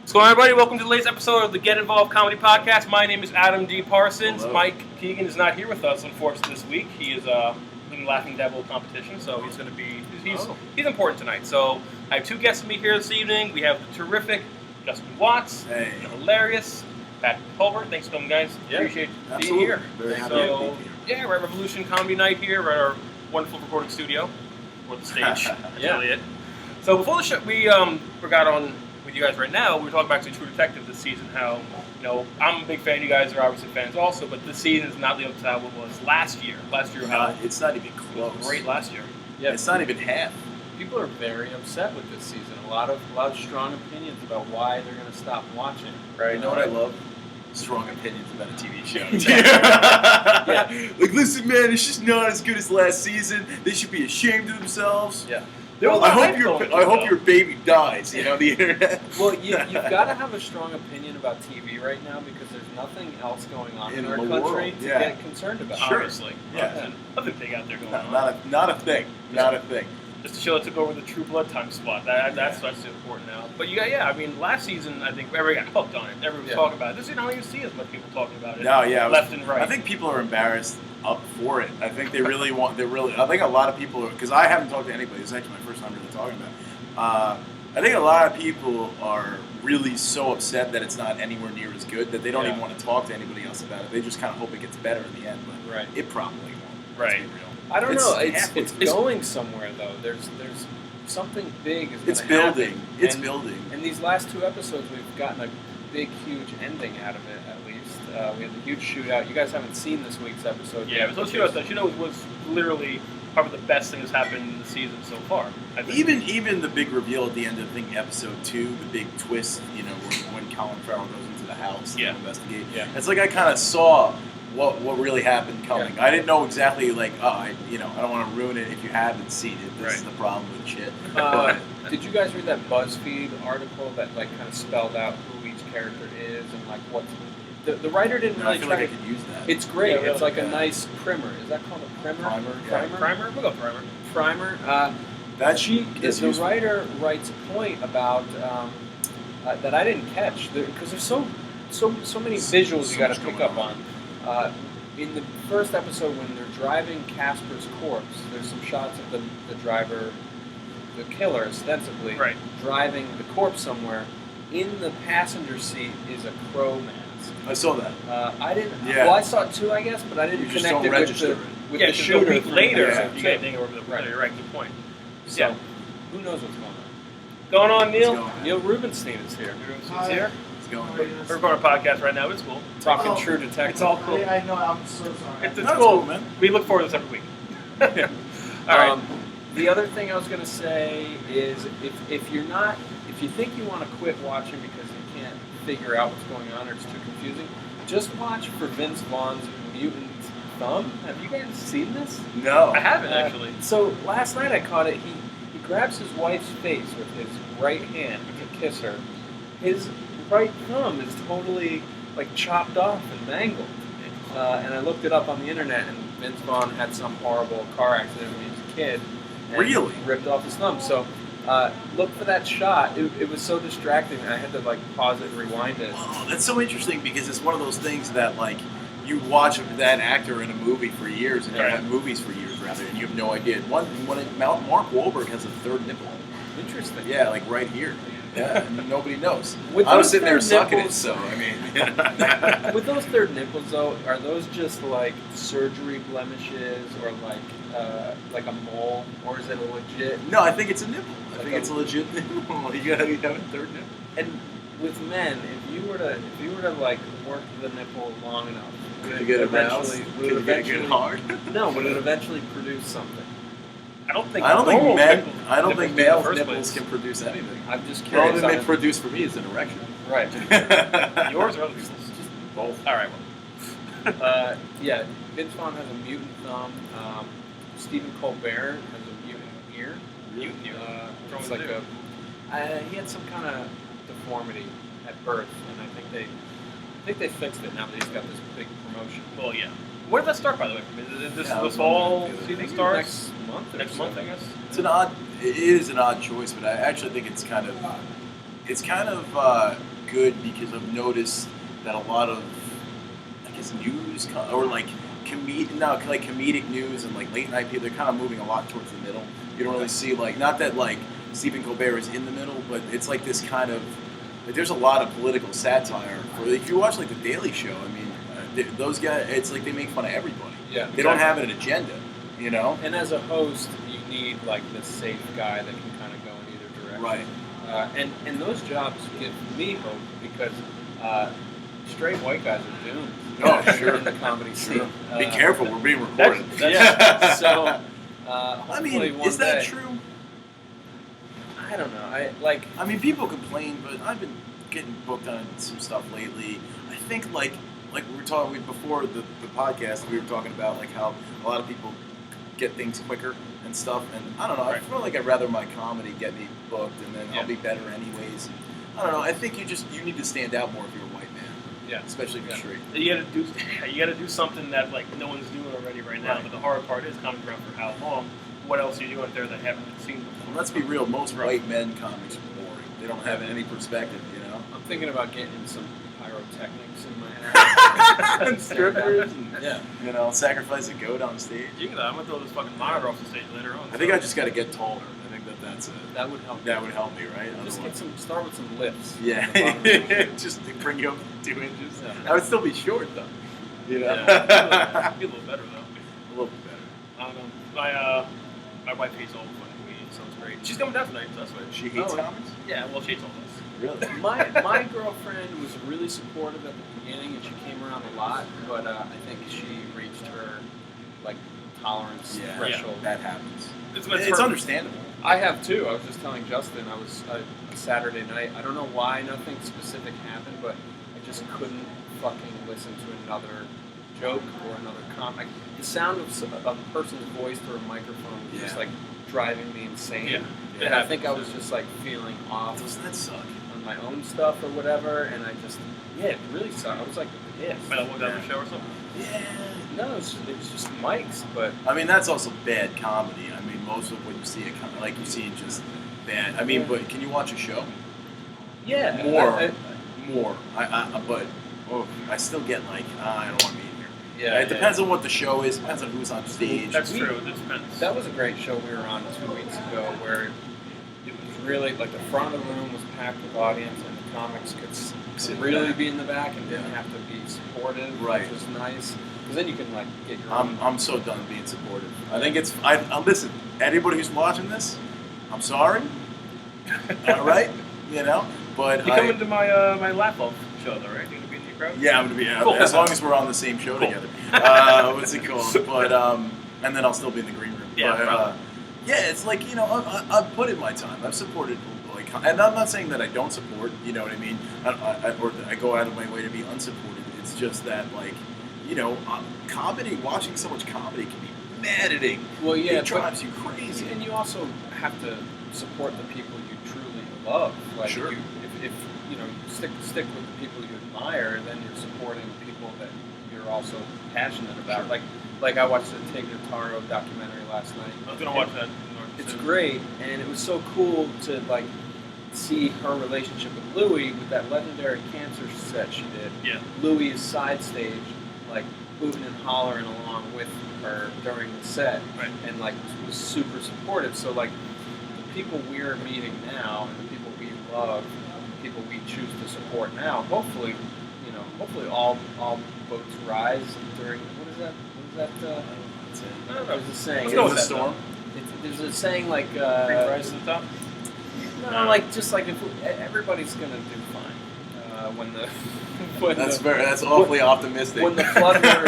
What's going on, everybody? Welcome to the latest episode of the Get Involved Comedy Podcast. My name is Adam D. Parsons. Hello. Mike Keegan is not here with us, unfortunately, this week. He is in the Laughing Devil competition, so he's going to be he's important tonight. So I have two guests with me here this evening. We have the terrific Justin Watts, Hey. the hilarious Pat Holbert. Thanks for coming, guys. Yeah, Appreciate being absolutely. here. Very happy to be here. Yeah, we're at Revolution Comedy Night here. We're at our wonderful recording studio, or the stage. That's really it. So before the show, we got on with you guys right now. We were talking about True Detective this season. How I'm a big fan. You guys are obviously fans also, but this season is not living up to how it was last year. How It's not even it close. was great last year. Yeah, It's not even half. people are very upset with this season. A lot of strong opinions about why they're going to stop watching. Right. You know what I love? Strong opinions about a TV show. Yeah. Like, listen, man, it's just not as good as last season. They should be ashamed of themselves. Yeah. I hope your baby dies. You know, the internet. Well, you've got to have a strong opinion about TV right now because there's nothing else going on in our the country world, to yeah. get concerned about. Sure. Honestly. Yeah. Nothing big out there going on. Not a thing. Not a thing. Just to show it took over the True Blood time spot. That's what's important now. But last season I think everybody got hooked on it. Everyone was talking about it. This season I don't even see as much people talking about it. No, yeah, left and right. I think people are embarrassed up for it. I think they really want. I think a lot of people, because I haven't talked to anybody. This is actually my first time really talking about it. I think a lot of people are really so upset that it's not anywhere near as good that they don't even want to talk to anybody else about it. They just kind of hope it gets better in the end, but it probably won't. Right. Let's be real. I don't know. It's It's going somewhere though. There's something big is It's going to happen. building. It's And- building. And these last two episodes, we've gotten a big, huge ending out of it. At least we had the huge shootout. You guys haven't seen this week's episode. Yeah, yet, but which is- the shootout was literally probably the best thing that's happened in the season so far. I think. Even the big reveal at the end of I think episode 2, the big twist, when Colin Farrell goes into the house to investigate. Yeah. It's like I kind of saw what really happened coming. Yeah. I didn't know exactly I don't want to ruin it if you haven't seen it. This is Right. the problem with shit. Did you guys read that BuzzFeed article that kind of spelled out who each character is and what the writer didn't I really feel try like I to. could use that. It's great. Yeah, really, it's like a yeah. nice primer. Is that called a primer? Primer, yeah. Primer? We'll go primer. Primer. That The useful. writer writes a point about that I didn't catch because there's so many visuals you got to much pick going up on. In the first episode, when they're driving Casper's corpse, there's some shots of the driver, the killer ostensibly, Right. driving the corpse somewhere. In the passenger seat is a crow mask. I saw that. I didn't. Yeah. Well, I saw it too, I guess, but I didn't You just connect don't it register with it. the It's shooter a week from later. episode You two. get over the Right. You're right. Good point. So, Yeah. who knows what's going on? Going on, Neil? Let's go. Neil Rubenstein is here. He's here. It's going. We're recording a podcast right now. It's cool. Talking Oh, True Detective. It's all cool. I know, I'm so sorry. It's That's cool. cool, man. We look forward to this every week. All right. The other thing I was going to say is if you think you want to quit watching because you can't figure out what's going on or it's too confusing, just watch for Vince Vaughn's mutant thumb. Have you guys seen this? No. I haven't actually. So last night I caught it. He grabs his wife's face with his right hand to kiss her. His right thumb is totally like chopped off and mangled. And I looked it up on the internet, and Vince Vaughn had some horrible car accident when he was a kid. And Really? ripped off his thumb. So look for that shot. It was so distracting. I had to pause it and rewind it. Oh, that's so interesting because it's one of those things that you watch that actor in a movie for years and Right. have movies for years rather, and you have no idea. Mark Wahlberg has a third nipple. Interesting. Yeah, right here. Yeah, and nobody knows. With I was those sitting there third sucking nipples- it, so I mean. With those third nipples, though, are those just surgery blemishes or like a mole, or is it a legit? No, I think it's a nipple. I Like think it's a legit nipple. You have a third nipple. And with men, if you were to work the nipple long enough, would You get it mouse? would Can it you get it eventually hard? No, would it eventually produce something? I don't think. I don't think normal men. nipples- I don't nipples think do in the male first nipples place. can produce anything. I'm just All curious. that they on it. produce for me is an erection. Right. Yours or other people's? Both. All right. Well. Yeah, Vince Vaughn has a mutant thumb. Stephen Colbert has a mutant ear. Mutant ear? It's What's like wrong he had some kind of deformity at birth, and I think they fixed it now that he's got this big promotion. Well, yeah. Where did that start, by the way? Is this Yeah, this fall I season starts Next month. or next so. month, I guess. It's an odd. It is an odd choice, but I actually think it's kind of good because I've noticed that a lot of, I guess, news or like comedic news and like late night people, they're kind of moving a lot towards the middle. You don't really see like, not that like Stephen Colbert is in the middle, but it's like this kind of, like, there's a lot of political satire. If you watch like The Daily Show, I mean, those guys, it's like they make fun of everybody. Yeah, they don't have an agenda, you know. And as a host, you need like this safe guy that can kind of go in either direction. Right. And those jobs give me hope because straight white guys are doomed. Oh, sure. In the comedy scene. Be careful, we're being recorded. That's so. I mean, is that true? I don't know. I mean, people complain, but I've been getting booked on some stuff lately. I think like we were talking before the podcast, we were talking about like how a lot of people get things quicker and stuff. And I don't know. I feel like I'd rather my comedy get me booked, and then I'll be better anyways. I don't know. I think you need to stand out more if you're a white man. Yeah, especially if you're straight. You gotta do something that like no one's doing already right now. But the hard part is coming around for how long. What else are you doing there that haven't been seen before? Let's be real. Most white men comics are boring. They don't have any perspective. You know. I'm thinking about getting some pyrotechnics in my hair. And strippers. And, yeah. You know, sacrifice a goat on stage. I'm gonna throw this fucking monitor off the stage later on. I think I just got to get taller. I think that's it. That would help. That would help me, right? Just start with some lifts. Yeah. Just to bring you up 2 inches. Yeah. I would still be short though. You know. Yeah. Be a little better though. A little bit better. I don't know. My wife hates all the funny comedians, so it's great. She's coming down tonight, so that's why. She hates comics? Yeah, well, she hates all this. Really? My girlfriend was really supportive at the beginning, and she came around a lot. But I think she reached her like tolerance threshold. Yeah, that happens. It's understandable. I have too. I was just telling Justin. I was Saturday night. I don't know why nothing specific happened, but I just couldn't fucking listen to another joke or another comic. The sound of a person's voice through a microphone was just like driving me insane. Yeah. And I think I was just like feeling off. Doesn't that suck? On my own stuff or whatever, and I just it really sucked. I was like pissed. Might have walked down the show or something. Yeah. No, it was just mics, but I mean that's also bad comedy. I mean most of what you see you see just bad. I mean, but can you watch a show? Yeah, more. But I still get like I don't want to be in here. Yeah, it depends on what the show is. Depends on who's on stage. That's true. It depends. That was a great show we were on 2 weeks ago, where it was really like the front of the room was packed with audience, and the comics could really be in the back and didn't have to be supportive, which was nice. Because then you can like get your. I'm so done being supportive. I think it's. Listen, anybody who's watching this, I'm sorry. All right, you know. But you come into my my laugh off show though, right? You gonna be in the crowd? Yeah, I'm gonna be. Cool. As long as we're on the same show together. What's it called? But and then I'll still be in the green room. Yeah. But, yeah, it's like I've put in my time. I've supported like, and I'm not saying that I don't support. You know what I mean? Or I go out of my way to be unsupported. It's just that like. Comedy, watching so much comedy can be maddening. Well, yeah, it drives you crazy. And you also have to support the people you truly love. Like sure. If you stick with the people you admire, then you're supporting people that you're also passionate about. Sure. Like I watched the Tig Notaro documentary last night. I was gonna watch that. It's great, and it was so cool to like see her relationship with Louis with that legendary cancer set she did. Yeah. Louis is side stage, like hooting and hollering along with her during the set, right. And like was super supportive. So like the people we're meeting now and the people we love, the people we choose to support now, hopefully all boats rise during what is that? I don't know. There's a saying. Let's go with the storm. There's a saying like rise to the top. No, like just like if everybody's gonna do fine when the that's awfully optimistic. When the flood waters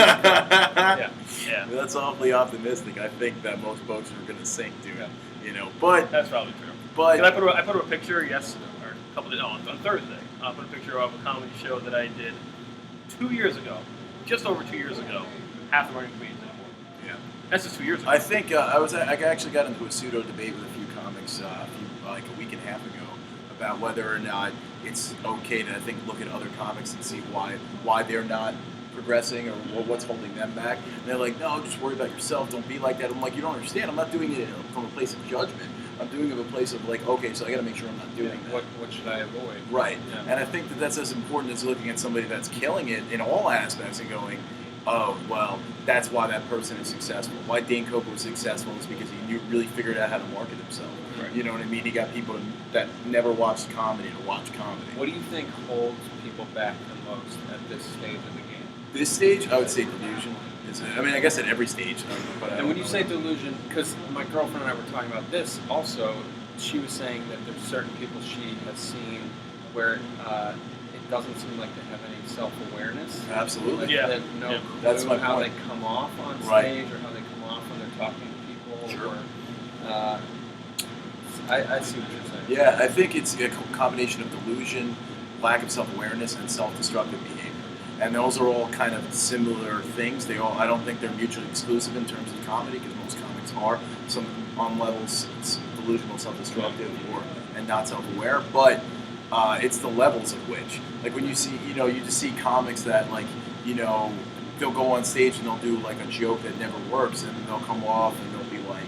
yeah, that's awfully optimistic. I think that most boats are gonna sink, dude. But that's probably true. But I put up a picture a couple days on Thursday. I put a picture of a comedy show that I did 2 years ago, just over 2 years ago. Half the running comedians anymore. Yeah, that's just 2 years ago. I think I actually got into a pseudo debate with a few comics like a week and a half ago about whether or not it's okay to look at other comics and see why they're not progressing or what's holding them back. And they're like, no, just worry about yourself. Don't be like that. I'm like, you don't understand. I'm not doing it from a place of judgment. I'm doing it from a place of like, okay, so I got to make sure I'm not doing that. What should I avoid? Right. Yeah. And I think that's as important as looking at somebody that's killing it in all aspects and going, oh, well, that's why that person is successful. Why Dane Cope was successful is because he really figured out how to market himself. Right. You know what I mean? He got people that never watched comedy to watch comedy. What do you think holds people back the most at this stage of the game? This stage, I would say delusion. I mean, I guess at every stage. But And when you say delusion, because my girlfriend and I were talking about this also, she was saying that there's certain people she has seen where it doesn't seem like they have any self-awareness. Absolutely. Like, Yeah. they have no Yeah. clue That's my how point. they come off on stage Right. or how they come off when they're talking to people. Sure. Or, I see what you're saying. Yeah, I think it's a combination of delusion, lack of self-awareness, and self-destructive behavior. And those are all kind of similar things. I don't think they're mutually exclusive in terms of comedy, because most comics are. Some on levels it's delusional, self-destructive, and not self-aware. But it's the levels of which, like when you see, you just see comics that they'll go on stage and they'll do like a joke that never works, and they'll come off and they'll be like,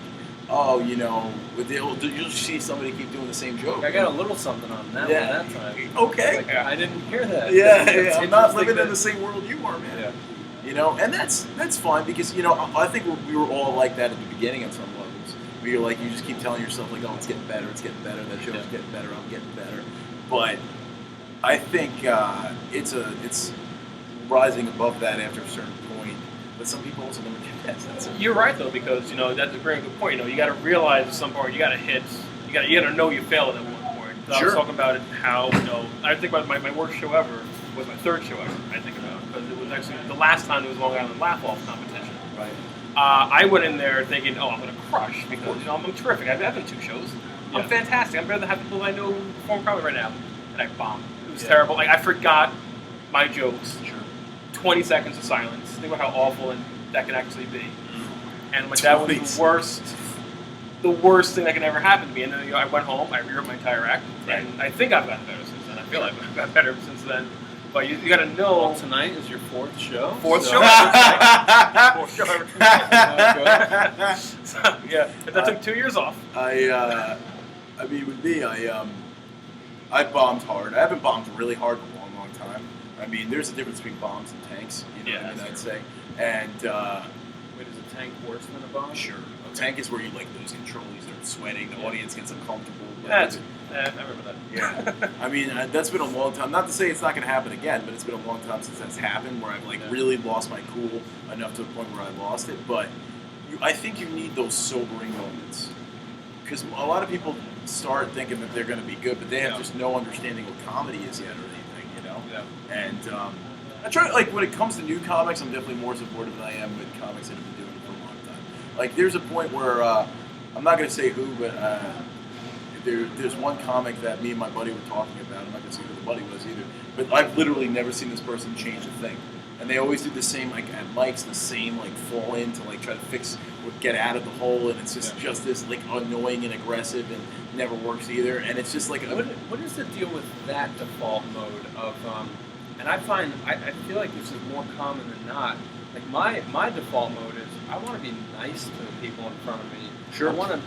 oh, you'll see somebody keep doing the same joke. I got a little something on that one that time. Okay. Like, I didn't hear that. Yeah, I'm not interesting living that- in the same world you are, man. Yeah. And that's fine because I think we were all like that at the beginning on some levels. Where you're like, you just keep telling yourself like, oh, it's getting better, that show's getting better, I'm getting better. But I think it's rising above that after a certain point. But some people also never get that sense. You're right though, because that's a very good point. You got to realize at some point you got to hit. You got to know you failed at one point. So I was talking about it, how I think about my worst show ever was my third show ever. I think about because it was actually the last time it was Long Island Laugh Off competition. Right. I went in there thinking, oh, I'm going to crush because I'm terrific. I've been 2 shows. I'm fantastic. I'm better than half the people I know who perform comedy right now. And I bombed. It was terrible. Like I forgot my jokes. Sure. 20 seconds of silence. Think about how awful that can actually be. And like that was the worst thing that can ever happen to me. And then I went home, I rewrote my entire act, and I think I've gotten better since then. I feel like I've gotten better since then. But you got to know. Well, tonight is your 4th show. 4th show ever. 4th show ever. So, yeah, that took 2 years off. I mean, with me, I bombed hard. I haven't bombed really hard in a long time. I mean, there's a difference between bombs and tanks. I'd say. And wait, is a tank worse than a bomb? Sure. A tank is where you lose control, you start sweating, the audience gets uncomfortable. I remember that. Yeah. I mean, that's been a long time. Not to say it's not going to happen again, but it's been a long time since that's happened where I've really lost my cool enough to the point where I lost it. But I think you need those sobering moments. Because a lot of people start thinking that they're going to be good, but they have just no understanding what comedy is yet or anything, Yeah. And I try, when it comes to new comics, I'm definitely more supportive than I am with comics that have been doing it for a long time. There's a point where, I'm not going to say who, but there's one comic that me and my buddy were talking about. I'm not going to say who the buddy was either. But I've literally never seen this person change a thing. And they always do the same, at mics, the same, fall in to, try to fix or get out of the hole. And it's just this, annoying and aggressive and never works either. And it's just what is the deal with that default mode of, and I find, I feel like this is more common than not. My default mode is I want to be nice to the people in front of me. Sure. I want to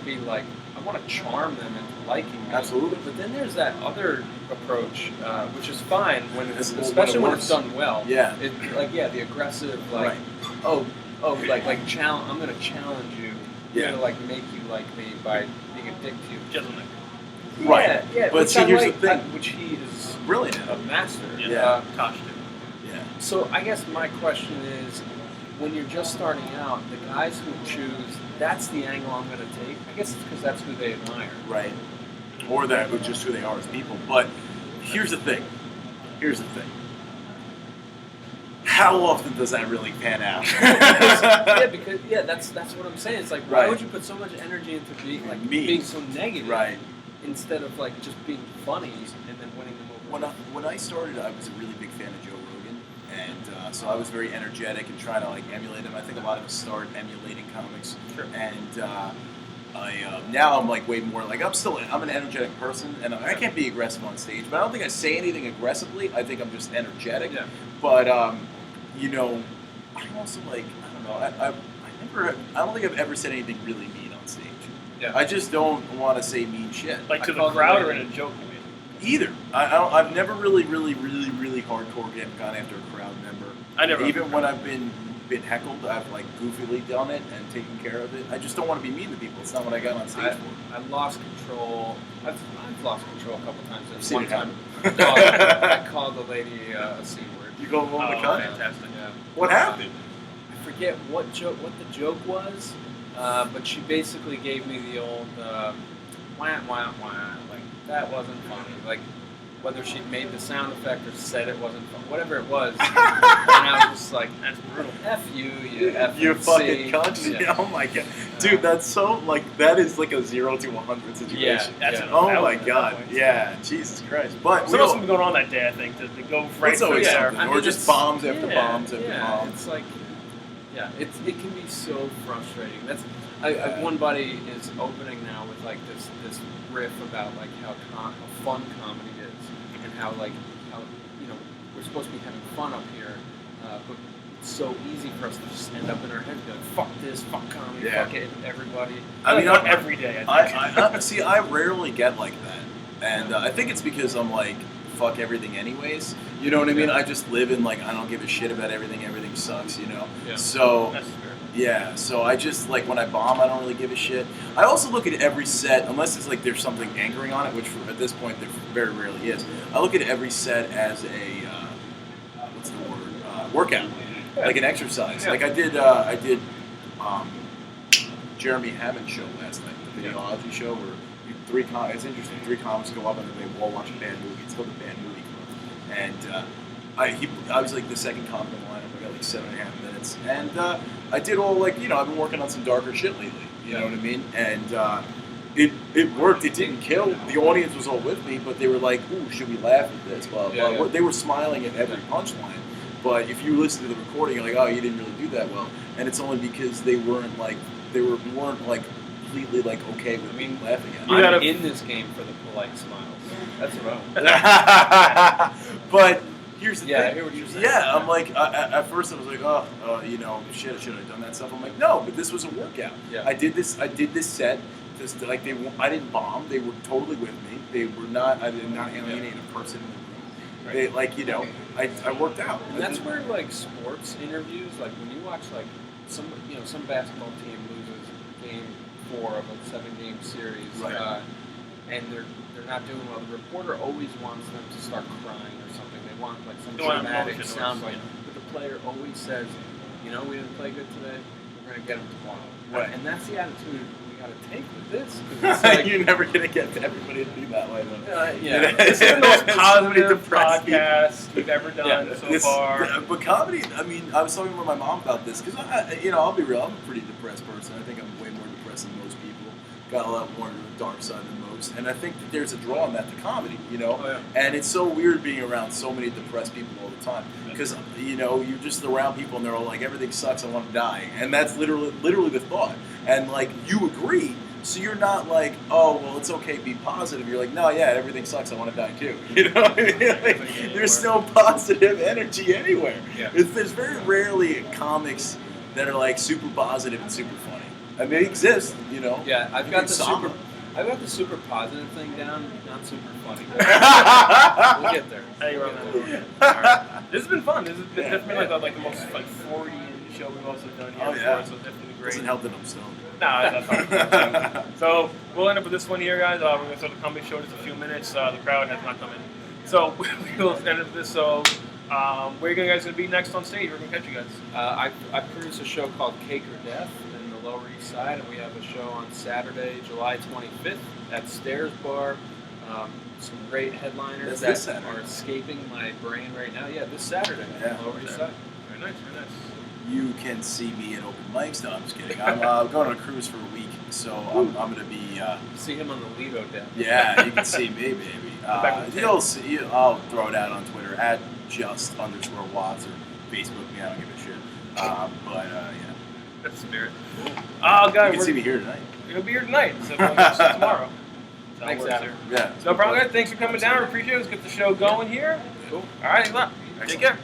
be I want to charm them into liking me. Absolutely. But then there's that other approach, which is fine especially when when it it's done well. Yeah. The aggressive, right. I'm going to challenge you. Yeah. I'm going to make you like me by being a dick to you. Gentleman. Right. Yeah. But see, here's the thing. Which he is brilliant. A master. Yeah. Tosh did. Yeah. So I guess my question is, when you're just starting out, the guys who choose, that's the angle I'm going to take. I guess it's because that's who they admire. Right. Or that was just who they are as people. But here's the thing. How often does that really pan out? That's what I'm saying. It's why would you put so much energy into being so negative, right? Instead of just being funny and then winning them over. When I started, I was a really big fan of Joe Rogan, and so I was very energetic and trying to emulate him. I think a lot of us start emulating comics, sure. And now I'm way more I'm an energetic person, and I can't be aggressive on stage, but I don't think I say anything aggressively. I think I'm just energetic. Yeah. But I'm also I don't know. I don't think I've ever said anything really mean on stage. Yeah. I just don't want to say mean shit. Like to the crowd or in a joke? Either. I've never really hardcore gone after a crowd member. I never. Even when I've been heckled, I've like goofily done it and taken care of it. I just don't want to be mean to people. It's not what I got on stage for. I lost control. I've lost control a couple times. And Seen one it time, happen. I called the lady a C word. You go over the cut? Fantastic. Yeah. What happened? I forget what the joke was, but she basically gave me the old wah wah wah. Like that wasn't funny. Like whether she made the sound effect or said it wasn't funny, whatever it was. And I was just like, that's brutal. F you F You fucking cunt. Yeah. Oh my god, dude, that's so like that is like a 0 to 100 situation. Yeah, that's Oh my god, yeah, Jesus Christ. But what else has been going on that day? I think to go right it's always there, something, or just bombs after bombs after bombs. It's like, it can be so frustrating. I one buddy is opening now with like this riff about like how fun comedy is and how we're supposed to be having fun up here, but it's so easy for us to just end up in our head and be like, fuck this, fuck comedy, fuck it, everybody. I mean, not every day. I see. I rarely get like that, and I think it's because I'm like, fuck everything anyways. You know what I mean? I just live in like I don't give a shit about everything. Everything sucks. You know. Yeah. So. That's fair. Yeah, so I just, like, when I bomb, I don't really give a shit. I also look at every set, unless it's, like, there's something anchoring on it, which at this point there very rarely is. I look at every set as a, what's the word, workout, like an exercise. Yeah. Like, I did Jeremy Hammond's show last night, the Videology show, where it's interesting, 3 comics go up and then they all watch a bad movie. It's called the Bad Movie Club. And I was, like, the second comic in the lineup. I got, like, 7.5 minutes. And I did all, like, I've been working on some darker shit lately, you know what I mean? And it worked. It didn't kill. The audience was all with me, but they were like, ooh, should we laugh at this? Blah, blah, blah. They were smiling at every punchline. But if you listen to the recording, you're like, oh, you didn't really do that well. And it's only because they weren't completely, like, okay with me laughing at it. I'm in this game for the polite smiles. That's what I want. But here's the thing. I hear what you're saying. Yeah, I'm like, at first I was like, shit, should I have done that stuff? I'm like, no, but this was a workout. Yeah. I did this set. I didn't bomb. They were totally with me. I did not alienate a person in the room. Right. I worked out. And that's where, like, sports interviews, like, when you watch, like, some basketball team loses game 4 of a 7-game series, right. And they're not doing well. The reporter always wants them to start crying or something. They want like some dramatic soundbite. But the player always says, we didn't play good today. We're going to get them tomorrow. Right. And that's the attitude we got to take with this. It's like, you're never going to get everybody to be that way, though. This is the most positive podcast we've ever done so far. But comedy, I mean, I was talking with my mom about this because, I'll be real. I'm a pretty depressed person. I think I'm way more depressed than most people. Got a lot more to the dark side than most. And I think that there's a draw on that to comedy, And it's so weird being around so many depressed people all the time. Because, you're just around people and they're all like, everything sucks, I want to die. And that's literally the thought. And, like, you agree. So you're not like, oh, well, it's okay, be positive. You're like, no, yeah, everything sucks, I want to die too. You know what I mean? Like, there's no positive energy anywhere. Yeah. There's very rarely comics that are, like, super positive and super funny. I mean, they exist, Yeah, I've got the super positive thing down, not super funny. We'll get there. Right. This has been fun. This has been like the most 40 show we've also done here before, so definitely great. Doesn't help that I'm stoned. No, that's fine. So we'll end up with this one here, guys. We're going to start the comedy show in just a few minutes. The crowd has not come in. So we'll end up with this. So where are you guys going to be next on stage? We're going to catch you guys. I produce a show called Cake or Death in the Lower East Side, and we have a show on Saturday, July 25th at Stairs Bar. Some great headliners that are escaping my brain right now. Yeah, this Saturday in the Lower East Side. Very nice, very nice. You can see me at open mics. No, I'm just kidding. I'm going on a cruise for a week, so I'm going to be... see him on the Lido deck. Yeah, you can see me, baby. You'll see. I'll throw it out on Twitter at @just_Watts or Facebook me. I don't give a shit. Yeah. That's the spirit. Oh, God. You can see me here tonight. You'll be here tonight, so tomorrow. Thanks, Adam. Yeah. No problem, guys. Thanks for coming down. Appreciate it. Let's get the show going here. Cool. All right, take care.